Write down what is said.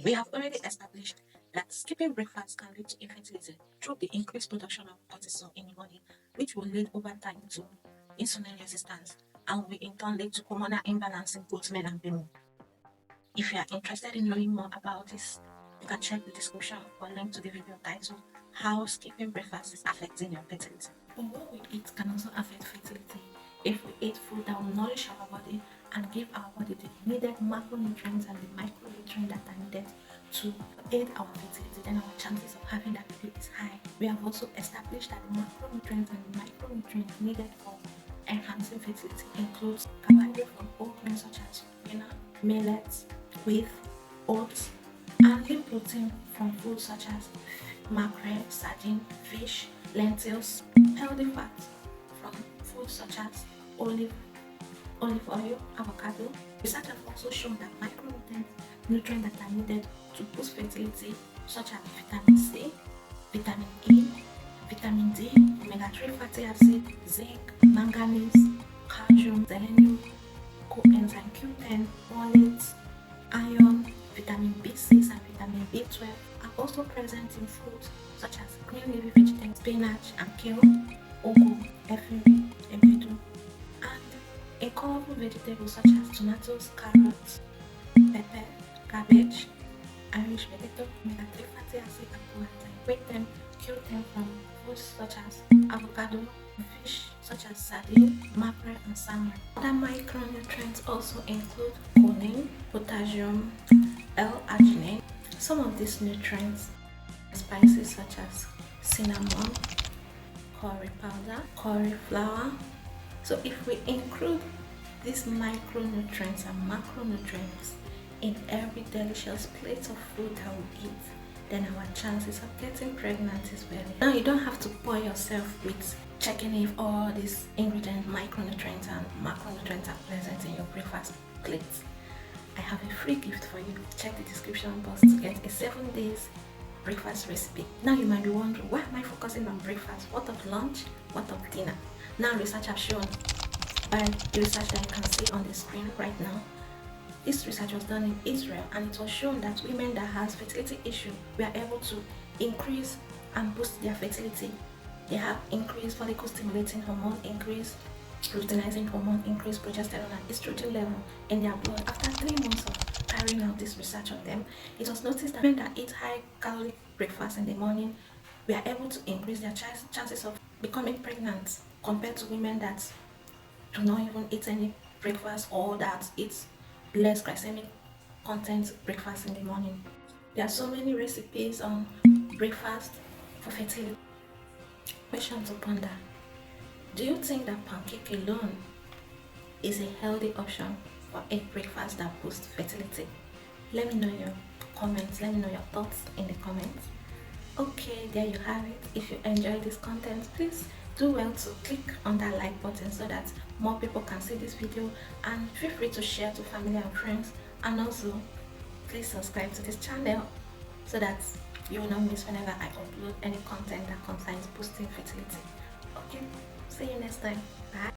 We have already established that skipping breakfast can lead to infertility through the increased production of cortisol in the body, which will lead over time to insulin resistance and will in turn lead to hormonal imbalance in both men and women. If you are interested in knowing more about this, you can check the description or link to the video titled How Skipping Breakfast is Affecting Your Fertility. But what we eat can also affect fertility. If we eat food that will nourish our body and give our body the needed macronutrients and the micronutrients that are needed to aid our fertility, then our chances of having that baby is high. We have also established that the macronutrients and the micronutrients needed for enhancing fertility includes carbohydrates from whole grains such as quinoa, millets, wheat, oats, and lean protein from foods such as mackerel, sardine, fish, lentils, healthy fats from foods such as olive oil, avocado. Research has also shown that micronutrients that are needed to boost fertility, such as vitamin C, vitamin E, vitamin D, omega-3 fatty acid, zinc, manganese, calcium, selenium, coenzyme Q10, folate, iron, vitamin B6 and vitamin B12 are also present in foods such as green leafy vegetables, spinach and kale, ugu, efiri, ewedu, and in colorful vegetables such as tomatoes, carrots, pepper, cabbage, Irish potato, omega-3 fatty acid and coenzyme Q10 from foods such as avocado, fish such as sardine, mackerel and salmon. Other micronutrients also include choline, potassium, L-arginine. Some of these nutrients are spices such as cinnamon, curry powder, curry flour. So if we include these micronutrients and macronutrients in every delicious plate of food that we eat, then our chances of getting pregnant is very high. Now you don't have to pour yourself with checking if all these ingredients, micronutrients and macronutrients are present in your breakfast plate. I have a free gift for you. Check the description box to get a 7 days breakfast recipe. Now you might be wondering, why am I focusing on breakfast? What of lunch? What of dinner? Now research has shown by the research that you can see on the screen right now. This research was done in Israel and it was shown that women that has fertility issue were able to increase and boost their fertility. They have increased follicle stimulating hormone, increased luteinizing hormone, increased progesterone and estrogen level in their blood. After 3 months of carrying out this research on them, it was noticed that women that eat high calorie breakfast in the morning were able to increase their chances of becoming pregnant compared to women that do not even eat any breakfast or that eat less glycemic content breakfast in the morning. There are so many recipes on breakfast for fertility. Question to ponder: do you think that pancake alone is a healthy option for a breakfast that boosts fertility? Let me know your comments, let me know your thoughts in the comments. Okay, there you have it. If you enjoyed this content, please do well to click on that like button so that more people can see this video, and feel free to share to family and friends, and also please subscribe to this channel so that you will not miss whenever I upload any content that concerns boosting fertility. Okay, see you next time. Bye.